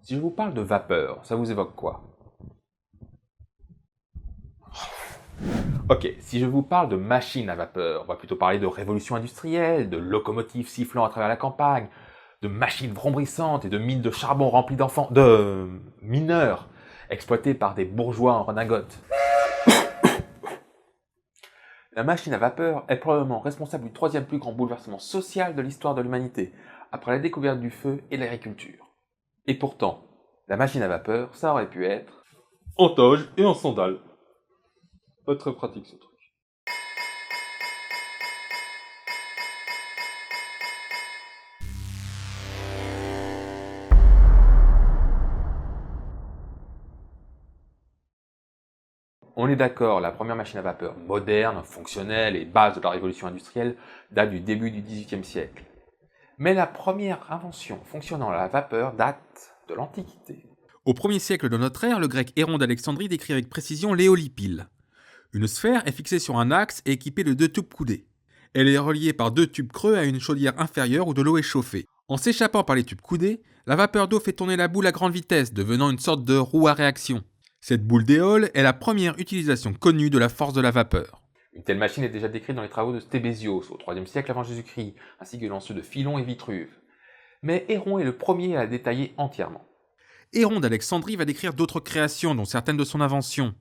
Si je vous parle de vapeur, ça vous évoque quoi? Ok, si je vous parle de machine à vapeur, on va plutôt parler de révolution industrielle, de locomotives sifflant à travers la campagne, de machines vrombissantes et de mines de charbon remplies d'enfants, de mineurs exploités par des bourgeois en redingote. La machine à vapeur est probablement responsable du troisième plus grand bouleversement social de l'histoire de l'humanité, après la découverte du feu et de l'agriculture. Et pourtant, la machine à vapeur, ça aurait pu être en toge et en sandales. Pas très pratique ce truc. On est d'accord, la première machine à vapeur moderne, fonctionnelle et base de la révolution industrielle date du début du XVIIIe siècle. Mais la première invention fonctionnant à la vapeur date de l'Antiquité. Au 1er siècle de notre ère, le grec Héron d'Alexandrie décrit avec précision l'éolipile. Une sphère est fixée sur un axe et équipée de 2 tubes coudés. Elle est reliée par 2 tubes creux à une chaudière inférieure où de l'eau est chauffée. En s'échappant par les tubes coudés, la vapeur d'eau fait tourner la boule à grande vitesse, devenant une sorte de roue à réaction. Cette boule d'éole est la première utilisation connue de la force de la vapeur. Une telle machine est déjà décrite dans les travaux de Stébézios au IIIe siècle avant Jésus-Christ, ainsi que dans ceux de Philon et Vitruve. Mais Héron est le premier à la détailler entièrement. Héron d'Alexandrie va décrire d'autres créations, dont certaines de son invention.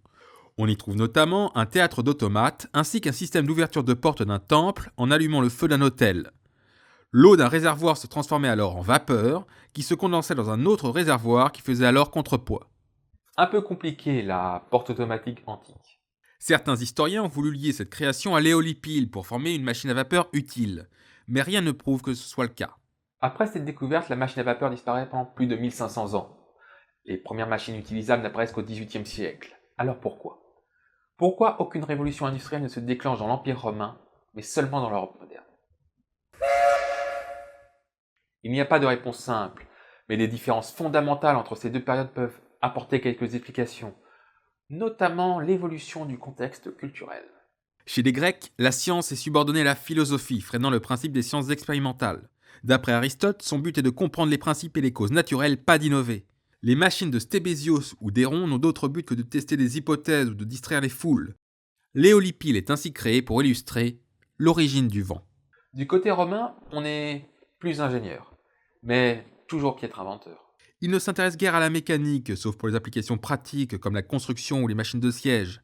On y trouve notamment un théâtre d'automates, ainsi qu'un système d'ouverture de porte d'un temple en allumant le feu d'un hôtel. L'eau d'un réservoir se transformait alors en vapeur, qui se condensait dans un autre réservoir qui faisait alors contrepoids. Un peu compliqué la porte automatique antique. Certains historiens ont voulu lier cette création à l'éolipile pour former une machine à vapeur utile, mais rien ne prouve que ce soit le cas. Après cette découverte, la machine à vapeur disparaît pendant plus de 1500 ans. Les premières machines utilisables n'apparaissent qu'au XVIIIe siècle. Alors pourquoi? Pourquoi aucune révolution industrielle ne se déclenche dans l'Empire romain, mais seulement dans l'Europe moderne? Il n'y a pas de réponse simple, mais des différences fondamentales entre ces deux périodes peuvent apporter quelques explications, notamment l'évolution du contexte culturel. Chez les Grecs, la science est subordonnée à la philosophie, freinant le principe des sciences expérimentales. D'après Aristote, son but est de comprendre les principes et les causes naturelles, pas d'innover. Les machines de Stébézios ou d'Héron n'ont d'autre but que de tester des hypothèses ou de distraire les foules. L'éolipile est ainsi créé pour illustrer l'origine du vent. Du côté romain, on est plus ingénieur, mais toujours piètre inventeur. Ils ne s'intéressent guère à la mécanique, sauf pour les applications pratiques comme la construction ou les machines de siège.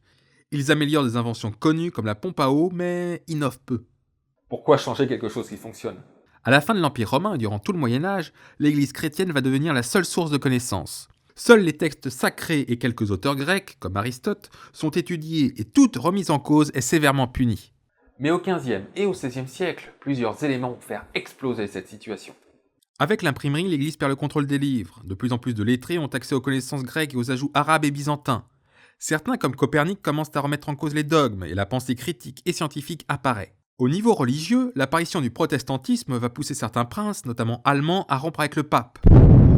Ils améliorent des inventions connues comme la pompe à eau, mais innovent peu. Pourquoi changer quelque chose qui fonctionne? À la fin de l'Empire romain et durant tout le Moyen-Âge, l'Église chrétienne va devenir la seule source de connaissances. Seuls les textes sacrés et quelques auteurs grecs, comme Aristote, sont étudiés et toute remise en cause est sévèrement punie. Mais au XVe et au XVIe siècle, plusieurs éléments vont faire exploser cette situation. Avec l'imprimerie, l'Église perd le contrôle des livres. De plus en plus de lettrés ont accès aux connaissances grecques et aux ajouts arabes et byzantins. Certains, comme Copernic, commencent à remettre en cause les dogmes et la pensée critique et scientifique apparaît. Au niveau religieux, l'apparition du protestantisme va pousser certains princes, notamment allemands, à rompre avec le pape.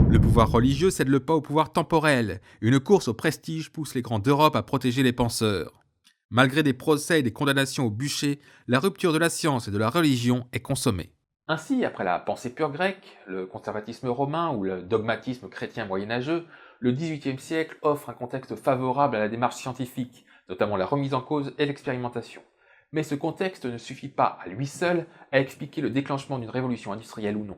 Le pouvoir religieux cède le pas au pouvoir temporel. Une course au prestige pousse les grands d'Europe à protéger les penseurs. Malgré des procès et des condamnations au bûcher, la rupture de la science et de la religion est consommée. Ainsi, après la pensée pure grecque, le conservatisme romain ou le dogmatisme chrétien moyenâgeux, le XVIIIe siècle offre un contexte favorable à la démarche scientifique, notamment la remise en cause et l'expérimentation. Mais ce contexte ne suffit pas à lui seul à expliquer le déclenchement d'une révolution industrielle ou non.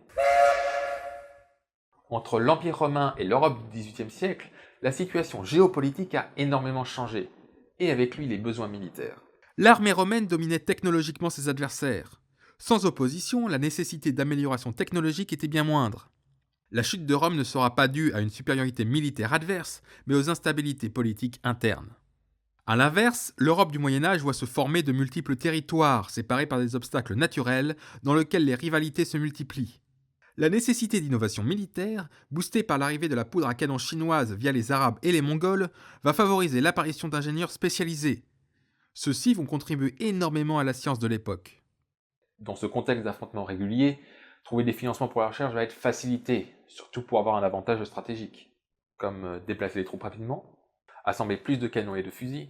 Entre l'Empire romain et l'Europe du XVIIIe siècle, la situation géopolitique a énormément changé, et avec lui les besoins militaires. L'armée romaine dominait technologiquement ses adversaires. Sans opposition, la nécessité d'amélioration technologique était bien moindre. La chute de Rome ne sera pas due à une supériorité militaire adverse, mais aux instabilités politiques internes. A l'inverse, l'Europe du Moyen-Âge voit se former de multiples territoires, séparés par des obstacles naturels, dans lesquels les rivalités se multiplient. La nécessité d'innovation militaire, boostée par l'arrivée de la poudre à canon chinoise via les Arabes et les Mongols, va favoriser l'apparition d'ingénieurs spécialisés. Ceux-ci vont contribuer énormément à la science de l'époque. Dans ce contexte d'affrontement régulier, trouver des financements pour la recherche va être facilité, surtout pour avoir un avantage stratégique, comme déplacer les troupes rapidement, assembler plus de canons et de fusils,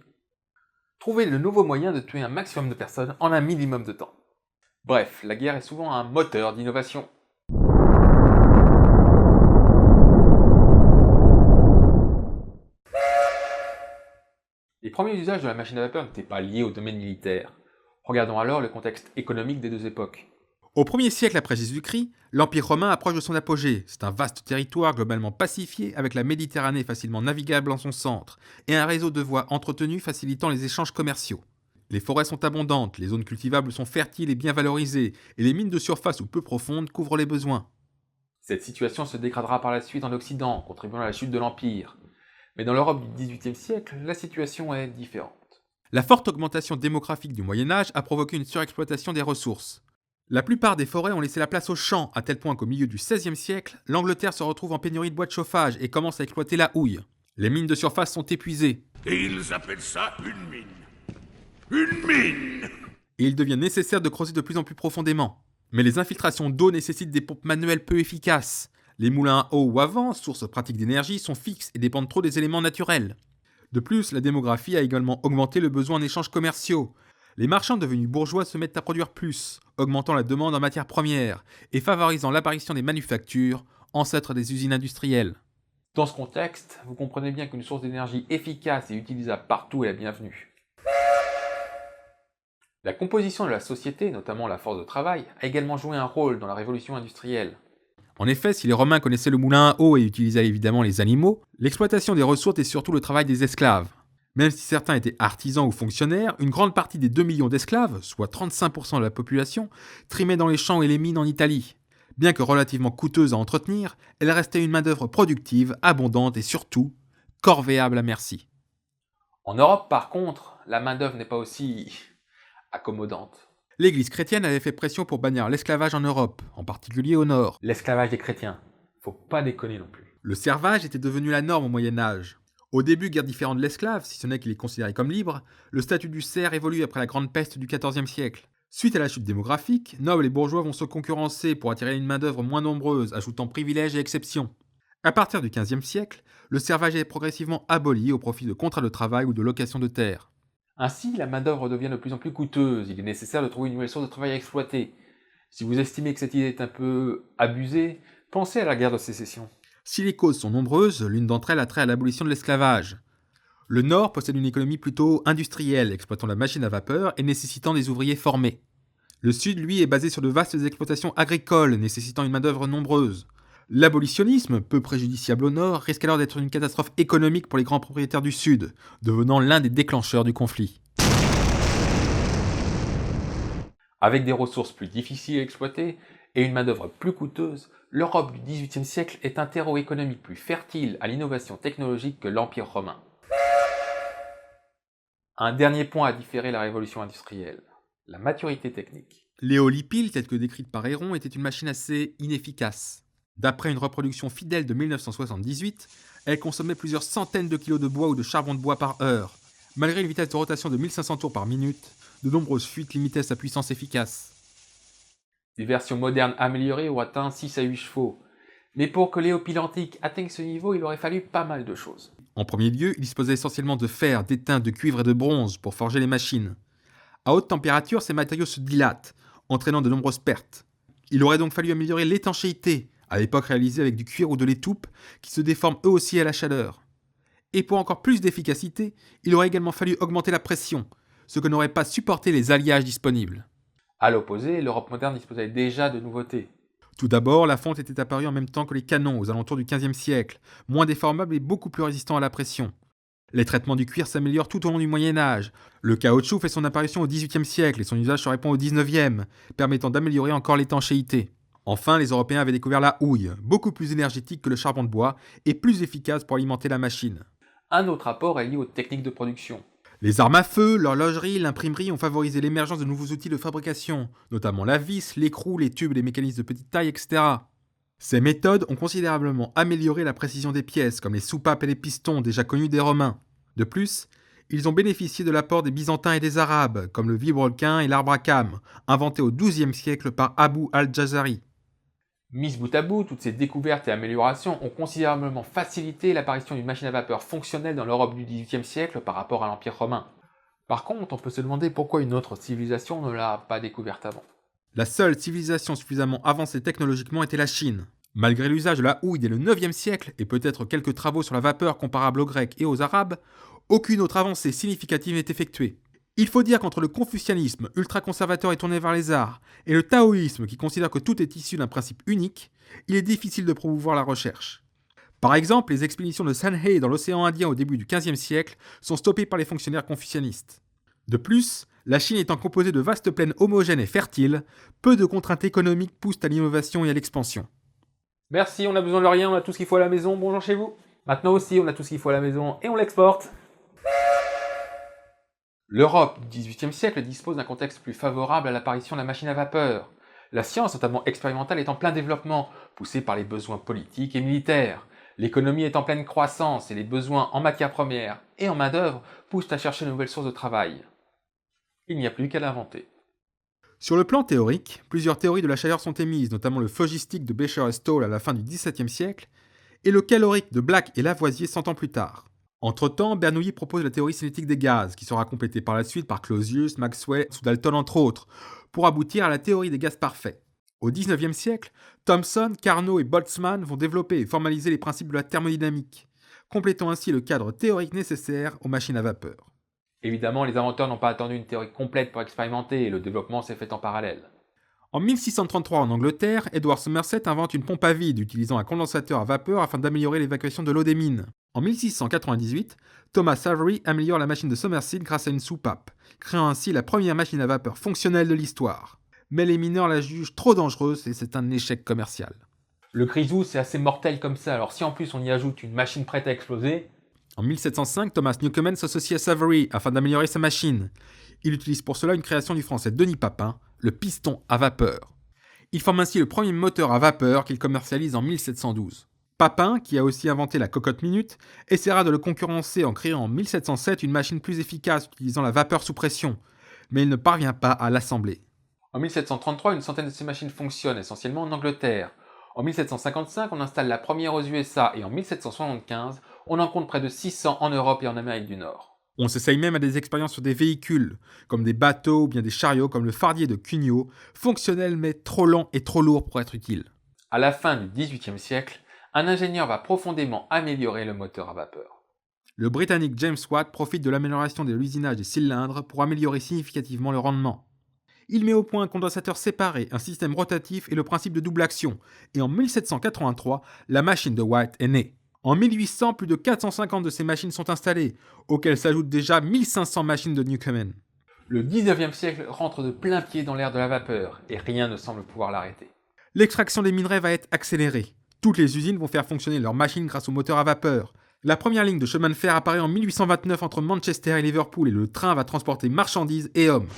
trouver le nouveau moyen de tuer un maximum de personnes en un minimum de temps. Bref, la guerre est souvent un moteur d'innovation. premiers usages de la machine à vapeur n'étaient pas liés au domaine militaire. Regardons alors le contexte économique des deux époques. Au 1er siècle après Jésus-Christ, l'Empire romain approche de son apogée. C'est un vaste territoire globalement pacifié avec la Méditerranée facilement navigable en son centre et un réseau de voies entretenu facilitant les échanges commerciaux. Les forêts sont abondantes, les zones cultivables sont fertiles et bien valorisées, et les mines de surface ou peu profondes couvrent les besoins. Cette situation se dégradera par la suite en Occident, contribuant à la chute de l'Empire. Mais dans l'Europe du XVIIIe siècle, la situation est différente. La forte augmentation démographique du Moyen-Âge a provoqué une surexploitation des ressources. La plupart des forêts ont laissé la place aux champs, à tel point qu'au milieu du XVIe siècle, l'Angleterre se retrouve en pénurie de bois de chauffage et commence à exploiter la houille. Les mines de surface sont épuisées. Et ils appellent ça une mine. Une mine! Et il devient nécessaire de creuser de plus en plus profondément. Mais les infiltrations d'eau nécessitent des pompes manuelles peu efficaces. Les moulins à eau ou à vent, sources pratiques d'énergie, sont fixes et dépendent trop des éléments naturels. De plus, la démographie a également augmenté le besoin en échanges commerciaux. Les marchands devenus bourgeois se mettent à produire plus, augmentant la demande en matières premières et favorisant l'apparition des manufactures, ancêtres des usines industrielles. Dans ce contexte, vous comprenez bien qu'une source d'énergie efficace et utilisable partout est la bienvenue. La composition de la société, notamment la force de travail, a également joué un rôle dans la révolution industrielle. En effet, si les Romains connaissaient le moulin à eau et utilisaient évidemment les animaux, l'exploitation des ressources est surtout le travail des esclaves. Même si certains étaient artisans ou fonctionnaires, une grande partie des 2 millions d'esclaves, soit 35% de la population, trimaient dans les champs et les mines en Italie. Bien que relativement coûteuse à entretenir, elle restait une main-d'œuvre productive, abondante et surtout corvéable à merci. En Europe, par contre, la main-d'œuvre n'est pas aussi accommodante. L'Église chrétienne avait fait pression pour bannir l'esclavage en Europe, en particulier au nord. L'esclavage des chrétiens, faut pas déconner non plus. Le servage était devenu la norme au Moyen-Âge. Au début, guère différent de l'esclave, si ce n'est qu'il est considéré comme libre, le statut du serf évolue après la grande peste du XIVe siècle. Suite à la chute démographique, nobles et bourgeois vont se concurrencer pour attirer une main-d'œuvre moins nombreuse, ajoutant privilèges et exceptions. À partir du XVe siècle, le servage est progressivement aboli au profit de contrats de travail ou de location de terres. Ainsi, la main-d'œuvre devient de plus en plus coûteuse, il est nécessaire de trouver une nouvelle source de travail à exploiter. Si vous estimez que cette idée est un peu abusée, pensez à la guerre de sécession. Si les causes sont nombreuses, l'une d'entre elles a trait à l'abolition de l'esclavage. Le Nord possède une économie plutôt industrielle, exploitant la machine à vapeur et nécessitant des ouvriers formés. Le Sud, lui, est basé sur de vastes exploitations agricoles, nécessitant une main-d'œuvre nombreuse. L'abolitionnisme, peu préjudiciable au Nord, risque alors d'être une catastrophe économique pour les grands propriétaires du Sud, devenant l'un des déclencheurs du conflit. Avec des ressources plus difficiles à exploiter et une main-d'œuvre plus coûteuse, l'Europe du XVIIIe siècle est un terreau économique plus fertile à l'innovation technologique que l'Empire romain. Un dernier point a différé la révolution industrielle, la maturité technique. L'éolipile, telle que décrite par Héron, était une machine assez inefficace. D'après une reproduction fidèle de 1978, elle consommait plusieurs centaines de kilos de bois ou de charbon de bois par heure. Malgré une vitesse de rotation de 1500 tours par minute, de nombreuses fuites limitaient sa puissance efficace. Des versions modernes améliorées ont atteint 6 à 8 chevaux. Mais pour que l'éopile antique atteigne ce niveau, il aurait fallu pas mal de choses. En premier lieu, il disposait essentiellement de fer, d'étain, de cuivre et de bronze pour forger les machines. À haute température, ces matériaux se dilatent, entraînant de nombreuses pertes. Il aurait donc fallu améliorer l'étanchéité, à l'époque réalisée avec du cuir ou de l'étoupe, qui se déforment eux aussi à la chaleur. Et pour encore plus d'efficacité, il aurait également fallu augmenter la pression, ce que n'auraient pas supporté les alliages disponibles. À l'opposé, l'Europe moderne disposait déjà de nouveautés. Tout d'abord, la fonte était apparue en même temps que les canons aux alentours du XVe siècle, moins déformable et beaucoup plus résistant à la pression. Les traitements du cuir s'améliorent tout au long du Moyen-Âge. Le caoutchouc fait son apparition au XVIIIe siècle et son usage se répand au XIXe, permettant d'améliorer encore l'étanchéité. Enfin, les Européens avaient découvert la houille, beaucoup plus énergétique que le charbon de bois et plus efficace pour alimenter la machine. Un autre apport est lié aux techniques de production. Les armes à feu, l'horlogerie, l'imprimerie ont favorisé l'émergence de nouveaux outils de fabrication, notamment la vis, l'écrou, les tubes, les mécanismes de petite taille, etc. Ces méthodes ont considérablement amélioré la précision des pièces, comme les soupapes et les pistons déjà connus des Romains. De plus, ils ont bénéficié de l'apport des Byzantins et des Arabes, comme le vilebrequin et l'arbre à cames, inventés au XIIe siècle par Abu al-Jazari. Mises bout à bout, toutes ces découvertes et améliorations ont considérablement facilité l'apparition d'une machine à vapeur fonctionnelle dans l'Europe du XVIIIe siècle par rapport à l'Empire romain. Par contre, on peut se demander pourquoi une autre civilisation ne l'a pas découverte avant. La seule civilisation suffisamment avancée technologiquement était la Chine. Malgré l'usage de la houille dès le IXe siècle et peut-être quelques travaux sur la vapeur comparables aux Grecs et aux Arabes, Aucune autre avancée significative n'est effectuée. Il faut dire qu'entre le confucianisme ultra-conservateur et tourné vers les arts et le taoïsme qui considère que tout est issu d'un principe unique, il est difficile de promouvoir la recherche. Par exemple, les expéditions de Sanhei dans l'océan Indien au début du XVe siècle sont stoppées par les fonctionnaires confucianistes. De plus, la Chine étant composée de vastes plaines homogènes et fertiles, peu de contraintes économiques poussent à l'innovation et à l'expansion. Merci, on a besoin de rien, on a tout ce qu'il faut à la maison, bonjour chez vous. Maintenant aussi, on a tout ce qu'il faut à la maison et on l'exporte. L'Europe du XVIIIe siècle dispose d'un contexte plus favorable à l'apparition de la machine à vapeur. La science, notamment expérimentale, est en plein développement, poussée par les besoins politiques et militaires. L'économie est en pleine croissance et les besoins en matières premières et en main-d'œuvre poussent à chercher de nouvelles sources de travail. Il n'y a plus qu'à l'inventer. Sur le plan théorique, plusieurs théories de la chaleur sont émises, notamment le phlogistique de Becher et Stoll à la fin du XVIIe siècle, et le calorique de Black et Lavoisier 100 ans plus tard. Entre-temps, Bernoulli propose la théorie cinétique des gaz, qui sera complétée par la suite par Clausius, Maxwell ou Dalton entre autres, pour aboutir à la théorie des gaz parfaits. Au XIXe siècle, Thomson, Carnot et Boltzmann vont développer et formaliser les principes de la thermodynamique, complétant ainsi le cadre théorique nécessaire aux machines à vapeur. Évidemment, les inventeurs n'ont pas attendu une théorie complète pour expérimenter et le développement s'est fait en parallèle. En 1633 en Angleterre, Edward Somerset invente une pompe à vide utilisant un condensateur à vapeur afin d'améliorer l'évacuation de l'eau des mines. En 1698, Thomas Savery améliore la machine de Somerset grâce à une soupape, créant ainsi la première machine à vapeur fonctionnelle de l'histoire. Mais les mineurs la jugent trop dangereuse et c'est un échec commercial. Le grisou, c'est assez mortel comme ça, alors si en plus on y ajoute une machine prête à exploser... En 1705, Thomas Newcomen s'associe à Savery afin d'améliorer sa machine. Il utilise pour cela une création du français Denis Papin, le piston à vapeur. Il forme ainsi le premier moteur à vapeur qu'il commercialise en 1712. Papin, qui a aussi inventé la cocotte minute, essaiera de le concurrencer en créant en 1707 une machine plus efficace utilisant la vapeur sous pression, mais il ne parvient pas à l'assembler. En 1733, une centaine de ces machines fonctionnent, essentiellement en Angleterre. En 1755, on installe la première aux USA et en 1775, on en compte près de 600 en Europe et en Amérique du Nord. On s'essaye même à des expériences sur des véhicules, comme des bateaux ou bien des chariots comme le fardier de Cugnot, fonctionnel mais trop lent et trop lourd pour être utile. À la fin du XVIIIe siècle, un ingénieur va profondément améliorer le moteur à vapeur. Le Britannique James Watt profite de l'amélioration de l'usinage des cylindres pour améliorer significativement le rendement. Il met au point un condensateur séparé, un système rotatif et le principe de double action, et en 1783, la machine de Watt est née. En 1800, plus de 450 de ces machines sont installées, auxquelles s'ajoutent déjà 1500 machines de Newcomen. Le XIXe siècle rentre de plein pied dans l'ère de la vapeur, et rien ne semble pouvoir l'arrêter. L'extraction des minerais va être accélérée. Toutes les usines vont faire fonctionner leurs machines grâce au moteur à vapeur. La première ligne de chemin de fer apparaît en 1829 entre Manchester et Liverpool et le train va transporter marchandises et hommes.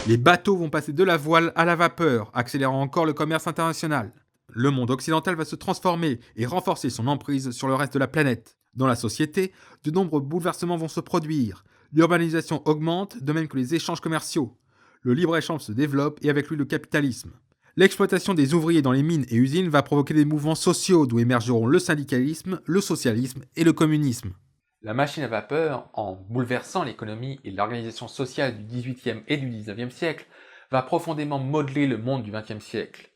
Les bateaux vont passer de la voile à la vapeur, accélérant encore le commerce international. Le monde occidental va se transformer et renforcer son emprise sur le reste de la planète. Dans la société, de nombreux bouleversements vont se produire. L'urbanisation augmente, de même que les échanges commerciaux. Le libre-échange se développe et avec lui le capitalisme. L'exploitation des ouvriers dans les mines et usines va provoquer des mouvements sociaux d'où émergeront le syndicalisme, le socialisme et le communisme. La machine à vapeur, en bouleversant l'économie et l'organisation sociale du XVIIIe et du XIXe siècle, va profondément modeler le monde du XXe siècle.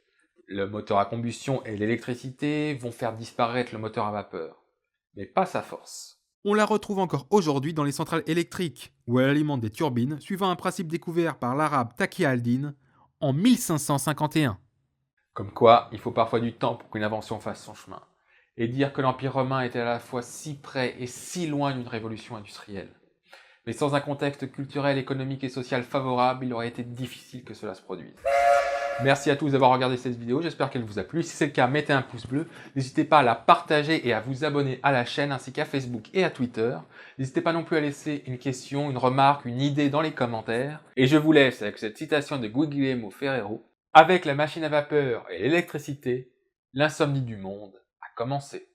Le moteur à combustion et l'électricité vont faire disparaître le moteur à vapeur, mais pas sa force. On la retrouve encore aujourd'hui dans les centrales électriques, où elle alimente des turbines suivant un principe découvert par l'arabe Taqi al-Din en 1551. Comme quoi, il faut parfois du temps pour qu'une invention fasse son chemin. Et dire que l'Empire romain était à la fois si près et si loin d'une révolution industrielle. Mais sans un contexte culturel, économique et social favorable, il aurait été difficile que cela se produise. Merci à tous d'avoir regardé cette vidéo, j'espère qu'elle vous a plu. Si c'est le cas, mettez un pouce bleu. N'hésitez pas à la partager et à vous abonner à la chaîne ainsi qu'à Facebook et à Twitter. N'hésitez pas non plus à laisser une question, une remarque, une idée dans les commentaires. Et je vous laisse avec cette citation de Guglielmo Ferrero. Avec la machine à vapeur et l'électricité, l'insomnie du monde a commencé.